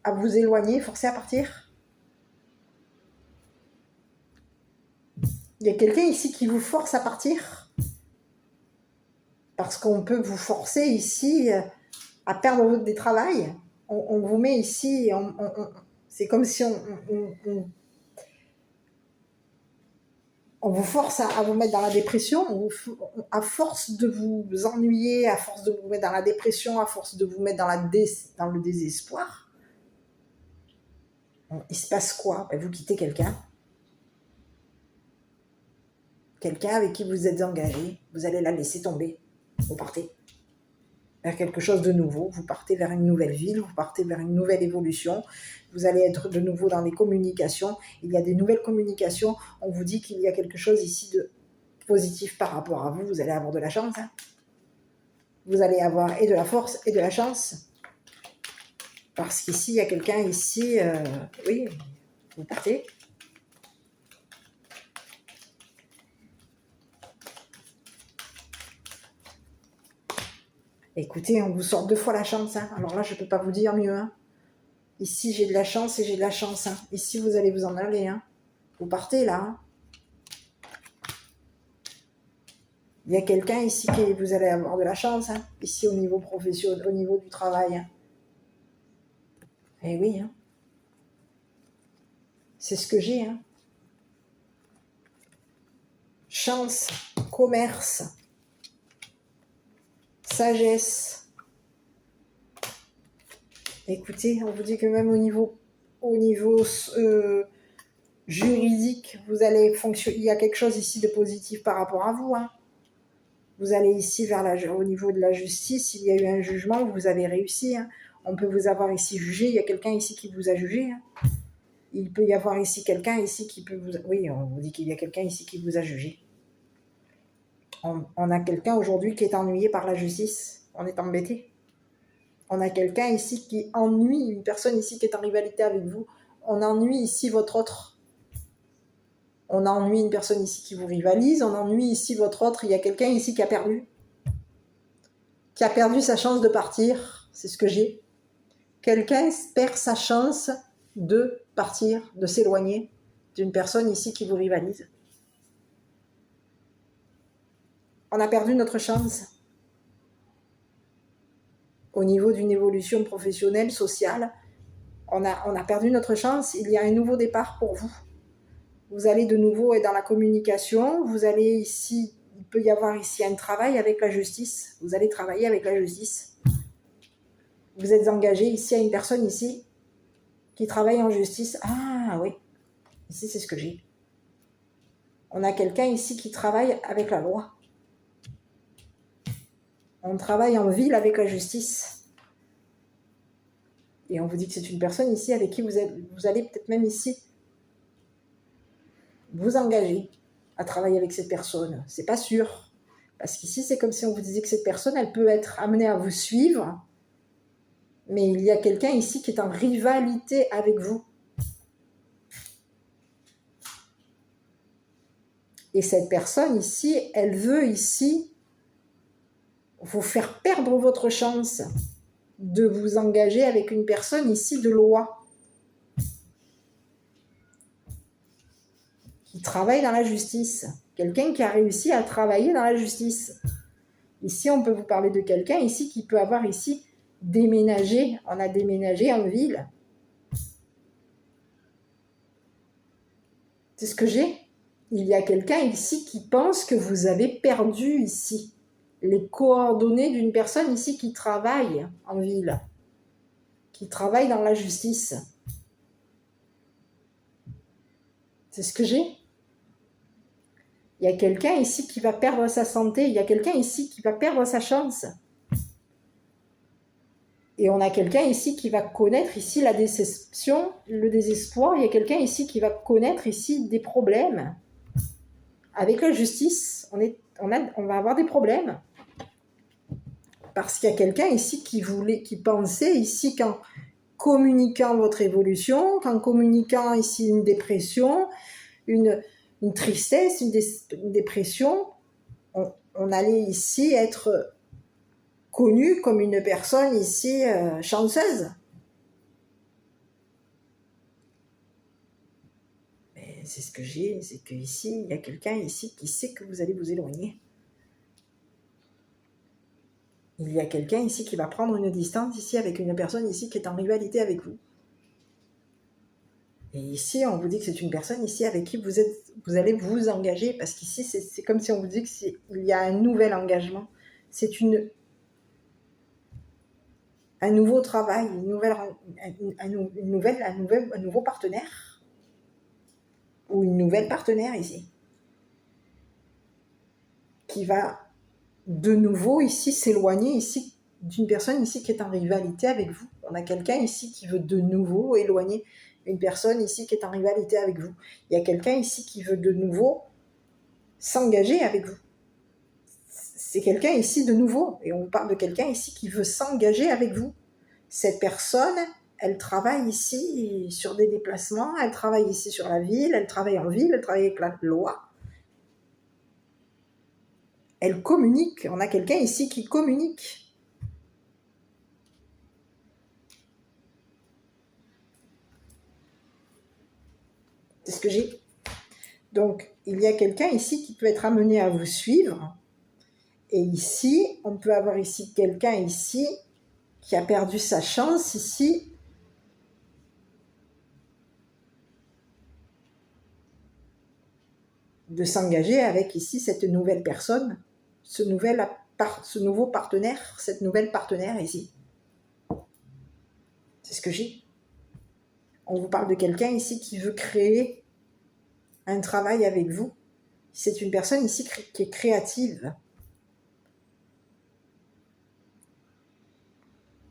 à vous éloigner, forcer à partir. Il y a quelqu'un ici qui vous force à partir. Parce qu'on peut vous forcer ici à perdre votre travail. On vous met ici, c'est comme si on vous force à vous mettre dans la dépression, à force de vous ennuyer, à force de vous mettre dans la dépression, à force de vous mettre dans le désespoir. Il se passe quoi? Vous quittez quelqu'un. Quelqu'un avec qui vous êtes engagé, vous allez la laisser tomber. Vous partez vers quelque chose de nouveau, vous partez vers une nouvelle ville, vous partez vers une nouvelle évolution, vous allez être de nouveau dans les communications, il y a des nouvelles communications, on vous dit qu'il y a quelque chose ici de positif par rapport à vous, vous allez avoir de la chance, hein. Vous allez avoir et de la force et de la chance, parce qu'ici, il y a quelqu'un ici, oui, vous partez. Écoutez, on vous sort 2 fois la chance, hein. Alors là, je ne peux pas vous dire mieux, hein. Ici, j'ai de la chance et j'ai de la chance, hein. Ici, vous allez vous en aller, hein. Vous partez là, hein. Il y a quelqu'un ici qui vous allez avoir de la chance, hein. Ici, au niveau professionnel, au niveau du travail, hein. Eh oui, hein. C'est ce que j'ai, hein. Chance, commerce, sagesse. Écoutez, on vous dit que même au niveau juridique, vous allez fonctionner. Il y a quelque chose ici de positif par rapport à vous, hein. Vous allez ici au niveau de la justice, il y a eu un jugement, vous avez réussi, hein. On peut vous avoir ici jugé, il y a quelqu'un ici qui vous a jugé, hein. Il peut y avoir ici quelqu'un ici qui peut vous... Oui, on vous dit qu'il y a quelqu'un ici qui vous a jugé. On a quelqu'un aujourd'hui qui est ennuyé par la justice. On est embêté. On a quelqu'un ici qui ennuie, une personne ici qui est en rivalité avec vous. On ennuie ici votre autre. On ennuie une personne ici qui vous rivalise. On ennuie ici votre autre. Il y a quelqu'un ici qui a perdu. Qui a perdu sa chance de partir. C'est ce que j'ai. Quelqu'un perd sa chance de partir, de s'éloigner d'une personne ici qui vous rivalise. On a perdu notre chance au niveau d'une évolution professionnelle, sociale. On a perdu notre chance. Il y a un nouveau départ pour vous. Vous allez de nouveau être dans la communication. Vous allez ici, il peut y avoir ici un travail avec la justice. Vous allez travailler avec la justice. Vous êtes engagé ici à une personne ici qui travaille en justice. Ah oui, ici c'est ce que j'ai. On a quelqu'un ici qui travaille avec la loi. On travaille en ville avec la justice. Et on vous dit que c'est une personne ici avec qui vous allez peut-être même ici vous engager à travailler avec cette personne. C'est pas sûr. Parce qu'ici, c'est comme si on vous disait que cette personne, elle peut être amenée à vous suivre. Mais il y a quelqu'un ici qui est en rivalité avec vous. Et cette personne ici, elle veut ici vous faire perdre votre chance de vous engager avec une personne ici de loi qui travaille dans la justice. Quelqu'un qui a réussi à travailler dans la justice. Ici, on peut vous parler de quelqu'un ici qui peut avoir ici déménagé. On a déménagé en ville. C'est ce que j'ai. Il y a quelqu'un ici qui pense que vous avez perdu ici les coordonnées d'une personne ici qui travaille en ville, qui travaille dans la justice. C'est ce que j'ai. Il y a quelqu'un ici qui va perdre sa santé. Il y a quelqu'un ici qui va perdre sa chance. Et on a quelqu'un ici qui va connaître ici la déception, le désespoir. Il y a quelqu'un ici qui va connaître ici des problèmes. Avec la justice, on va avoir des problèmes. Parce qu'il y a quelqu'un ici qui pensait ici qu'en communiquant votre évolution, qu'en communiquant ici une dépression, une tristesse, une dépression, on allait ici être connu comme une personne ici chanceuse. Mais c'est ce que j'ai, c'est qu'ici, il y a quelqu'un ici qui sait que vous allez vous éloigner. Il y a quelqu'un ici qui va prendre une distance ici avec une personne ici qui est en rivalité avec vous. Et ici, on vous dit que c'est une personne ici avec qui vous allez vous engager, parce qu'ici, c'est comme si on vous dit qu'il y a un nouvel engagement. C'est un nouveau travail, un nouveau partenaire, ou une nouvelle partenaire ici, qui va de nouveau ici s'éloigner ici d'une personne ici qui est en rivalité avec vous. On a quelqu'un ici qui veut de nouveau éloigner une personne ici qui est en rivalité avec vous. Il y a quelqu'un ici qui veut de nouveau s'engager avec vous. C'est quelqu'un ici de nouveau, et on parle de quelqu'un ici qui veut s'engager avec vous. Cette personne, elle travaille ici sur des déplacements, elle travaille ici sur la ville, elle travaille en ville, elle travaille avec la loi. Elle communique, on a quelqu'un ici qui communique. C'est ce que j'ai. Donc, il y a quelqu'un ici qui peut être amené à vous suivre. Et ici, on peut avoir ici quelqu'un ici qui a perdu sa chance ici. De s'engager avec ici cette nouvelle personne, ce nouveau partenaire, cette nouvelle partenaire ici. C'est ce que j'ai. On vous parle de quelqu'un ici qui veut créer un travail avec vous. C'est une personne ici qui est créative.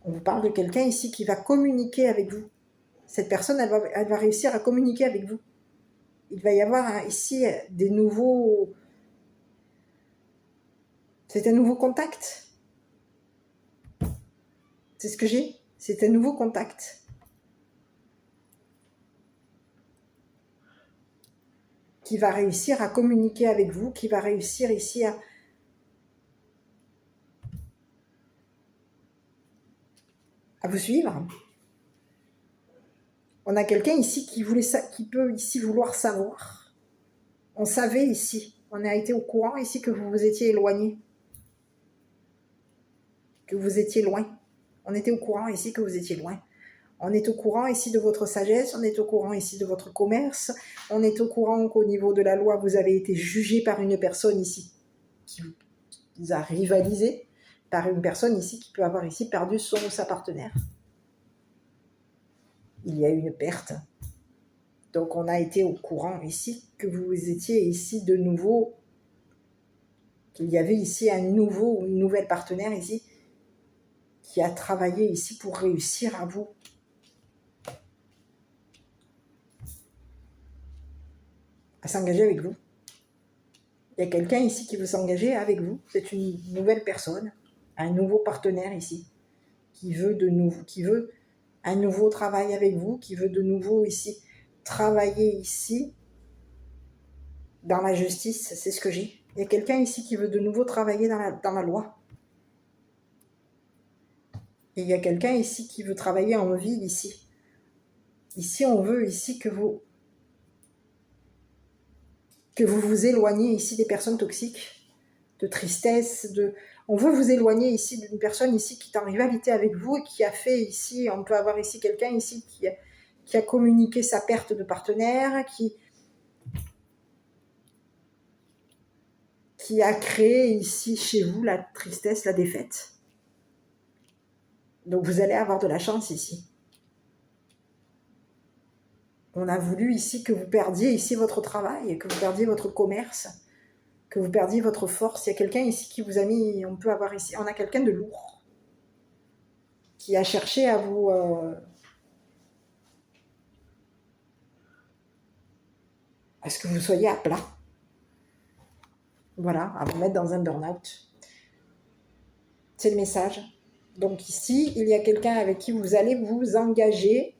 On vous parle de quelqu'un ici qui va communiquer avec vous. Cette personne, elle va réussir à communiquer avec vous. Il va y avoir ici des nouveaux... C'est un nouveau contact. C'est ce que j'ai. C'est un nouveau contact. Qui va réussir à communiquer avec vous, qui va réussir ici à vous suivre. On a quelqu'un ici qui peut ici vouloir savoir. On savait ici, on a été au courant ici que vous vous étiez éloigné, que vous étiez loin. On était au courant ici que vous étiez loin. On est au courant ici de votre sagesse, on est au courant ici de votre commerce, on est au courant qu'au niveau de la loi, vous avez été jugé par une personne ici qui vous a rivalisé, par une personne ici qui peut avoir ici perdu son ou sa partenaire. Il y a eu une perte. Donc on a été au courant ici que vous étiez ici de nouveau, qu'il y avait ici une nouvelle partenaire ici qui a travaillé ici pour réussir à vous. À s'engager avec vous. Il y a quelqu'un ici qui veut s'engager avec vous. C'est une nouvelle personne, un nouveau partenaire ici, qui veut un nouveau travail avec vous, qui veut de nouveau ici travailler ici dans la justice. C'est ce que j'ai. Il y a quelqu'un ici qui veut de nouveau travailler dans la loi. Et il y a quelqu'un ici qui veut travailler en ville ici. Ici, on veut ici que vous vous éloigniez ici des personnes toxiques, de tristesse, on veut vous éloigner ici d'une personne ici qui est en rivalité avec vous et qui a fait ici, on peut avoir ici quelqu'un ici qui a communiqué sa perte de partenaire, qui a créé ici chez vous la tristesse, la défaite. Donc vous allez avoir de la chance ici. On a voulu ici que vous perdiez ici votre travail, que vous perdiez votre commerce, que vous perdiez votre force. Il y a quelqu'un ici qui vous a mis, on a quelqu'un de lourd. qui a cherché à vous... à ce que vous soyez à plat. Voilà, à vous mettre dans un burn-out. C'est le message. Donc ici, il y a quelqu'un avec qui vous allez vous engager.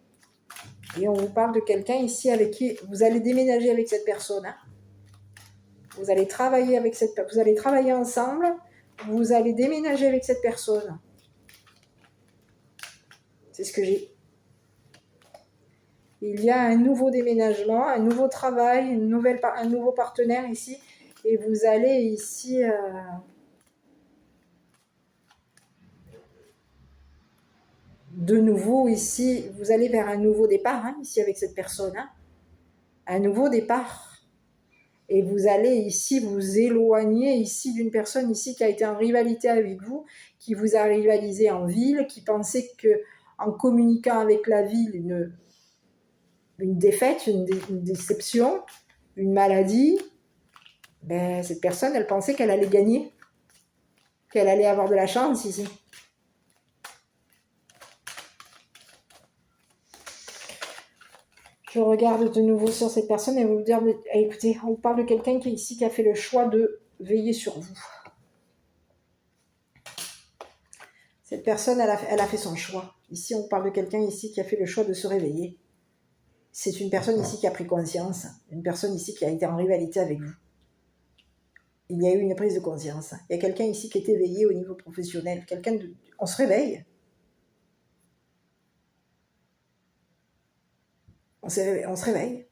Et on vous parle de quelqu'un ici avec qui vous allez déménager avec cette personne. Hein. Vous allez travailler avec cette personne. Vous allez travailler ensemble. Vous allez déménager avec cette personne. C'est ce que j'ai. Il y a un nouveau déménagement, un nouveau travail, un nouveau partenaire ici. Et vous allez ici... de nouveau ici, vous allez vers un nouveau départ, hein, ici avec cette personne. Hein. Un nouveau départ. Et vous allez ici vous éloigner ici d'une personne ici qui a été en rivalité avec vous, qui vous a rivalisé en ville, qui pensait que en communiquant avec la ville, une défaite, une déception, une maladie, ben, cette personne, elle pensait qu'elle allait gagner, qu'elle allait avoir de la chance ici. Je regarde de nouveau sur cette personne et vous dire, écoutez, on parle de quelqu'un qui est ici, qui a fait le choix de veiller sur vous. Cette personne, elle a fait son choix. Ici, on parle de quelqu'un ici qui a fait le choix de se réveiller. C'est une personne ici qui a pris conscience, une personne ici qui a été en rivalité avec vous. Il y a eu une prise de conscience. Il y a quelqu'un ici qui est éveillé au niveau professionnel. On se réveille. On se réveille.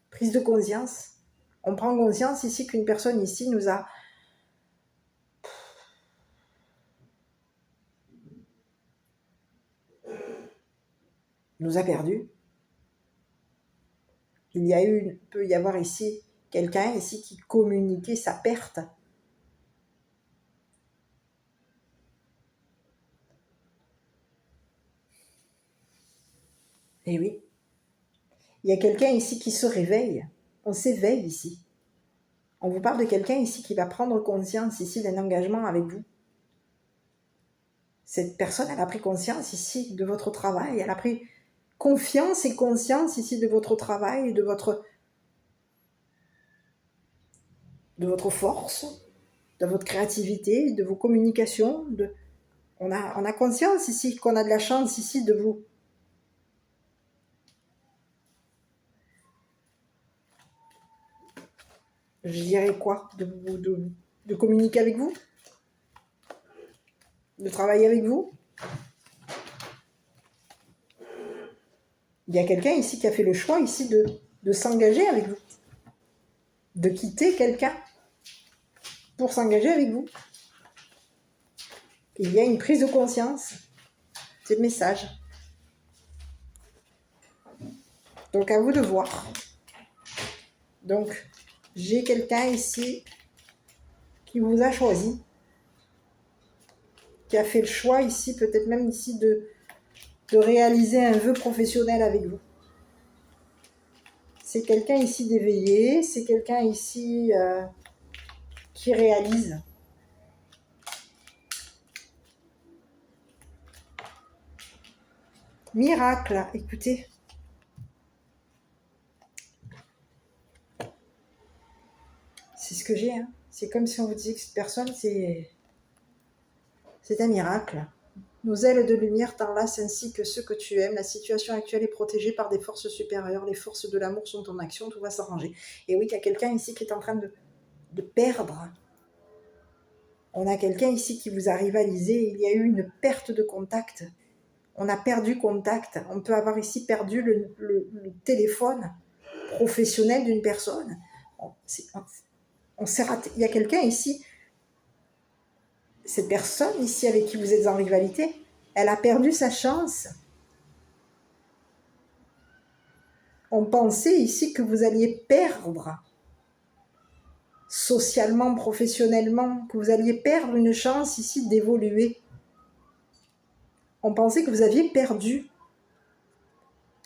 Prise de conscience. On prend conscience ici qu'une personne ici nous a perdus. Peut y avoir ici quelqu'un ici qui communiquait sa perte. Et oui. Il y a quelqu'un ici qui se réveille. On s'éveille ici. On vous parle de quelqu'un ici qui va prendre conscience ici d'un engagement avec vous. Cette personne, elle a pris conscience ici de votre travail. Elle a pris confiance et conscience ici de votre travail, de votre force, de votre créativité, de vos communications. On a conscience ici qu'on a de la chance ici de vous. Je dirais quoi, de communiquer avec vous, de travailler avec vous. Il y a quelqu'un ici qui a fait le choix ici de s'engager avec vous, de quitter quelqu'un pour s'engager avec vous. Il y a une prise de conscience. C'est le message. Donc à vous de voir. Donc j'ai quelqu'un ici qui vous a choisi, qui a fait le choix ici, peut-être même ici de réaliser un vœu professionnel avec vous. C'est quelqu'un ici d'éveillé, c'est quelqu'un ici qui réalise. Miracle, écoutez. C'est ce que j'ai. Hein. C'est comme si on vous disait que cette personne, c'est un miracle. Nos ailes de lumière t'enlacent ainsi que ceux que tu aimes. La situation actuelle est protégée par des forces supérieures. Les forces de l'amour sont en action. Tout va s'arranger. Et oui, il y a quelqu'un ici qui est en train de perdre. On a quelqu'un ici qui vous a rivalisé. Il y a eu une perte de contact. On a perdu contact. On peut avoir ici perdu le téléphone professionnel d'une personne. On s'est raté. Il y a quelqu'un ici, cette personne ici avec qui vous êtes en rivalité, elle a perdu sa chance. On pensait ici que vous alliez perdre socialement, professionnellement, que vous alliez perdre une chance ici d'évoluer. On pensait que vous aviez perdu.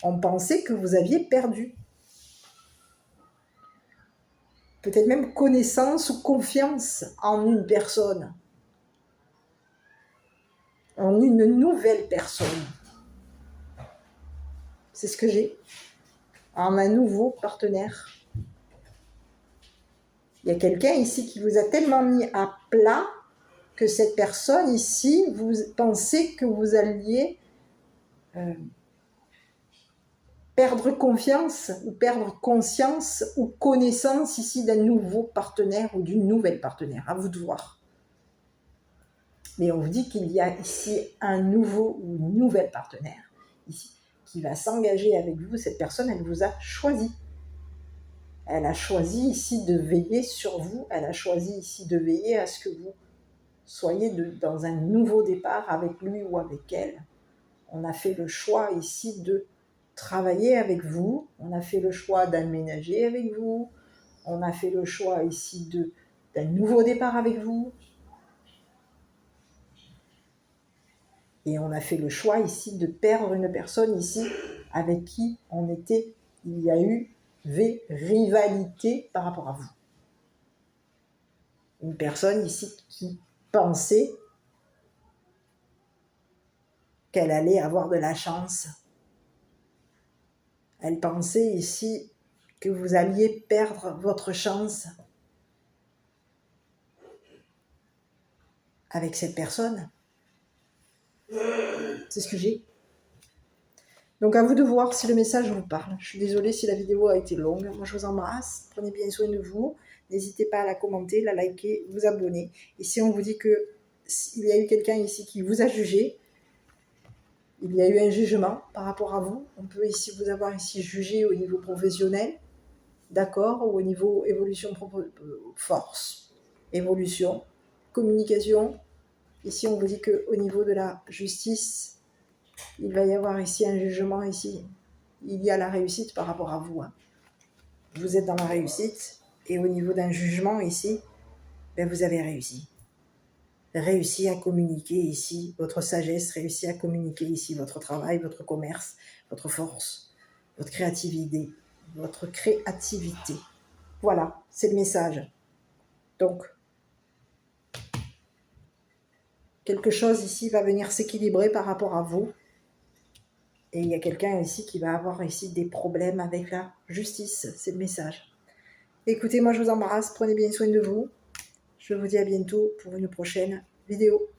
On pensait que vous aviez perdu. Peut-être même connaissance ou confiance en une personne. en une nouvelle personne. C'est ce que j'ai, en un nouveau partenaire. Il y a quelqu'un ici qui vous a tellement mis à plat que cette personne ici, vous pensez que vous alliez perdre confiance ou perdre conscience ou connaissance ici d'un nouveau partenaire ou d'une nouvelle partenaire. À vous de voir. Mais on vous dit qu'il y a ici un nouveau ou une nouvelle partenaire ici qui va s'engager avec vous. Cette personne, elle vous a choisi. Elle a choisi ici de veiller sur vous. Elle a choisi ici de veiller à ce que vous soyez dans un nouveau départ avec lui ou avec elle. On a fait le choix ici de travailler avec vous. On a fait le choix d'aménager avec vous. On a fait le choix ici d'un nouveau départ avec vous. Et on a fait le choix ici de perdre une personne ici avec qui il y a eu rivalité par rapport à vous. Une personne ici qui pensait qu'elle allait avoir de la chance. Elle pensait ici que vous alliez perdre votre chance avec cette personne. C'est ce que j'ai. Donc à vous de voir si le message vous parle. Je suis désolée si la vidéo a été longue. Moi je vous embrasse. Prenez bien soin de vous. N'hésitez pas à la commenter, la liker, vous abonner. Et si on vous dit qu'il y a eu quelqu'un ici qui vous a jugé, il y a eu un jugement par rapport à vous. On peut ici vous avoir ici jugé au niveau professionnel, d'accord, ou au niveau évolution, force, évolution, communication. Ici on vous dit qu'au niveau de la justice, il va y avoir ici un jugement ici. Il y a la réussite par rapport à vous. Vous êtes dans la réussite et au niveau d'un jugement ici, vous avez réussi à communiquer ici votre sagesse, réussi à communiquer ici votre travail, votre commerce, votre force, votre créativité, Voilà, c'est le message. Donc, quelque chose ici va venir s'équilibrer par rapport à vous. Et il y a quelqu'un ici qui va avoir ici des problèmes avec la justice. C'est le message. Écoutez, moi je vous embrasse. Prenez bien soin de vous. Je vous dis à bientôt pour une prochaine vidéo.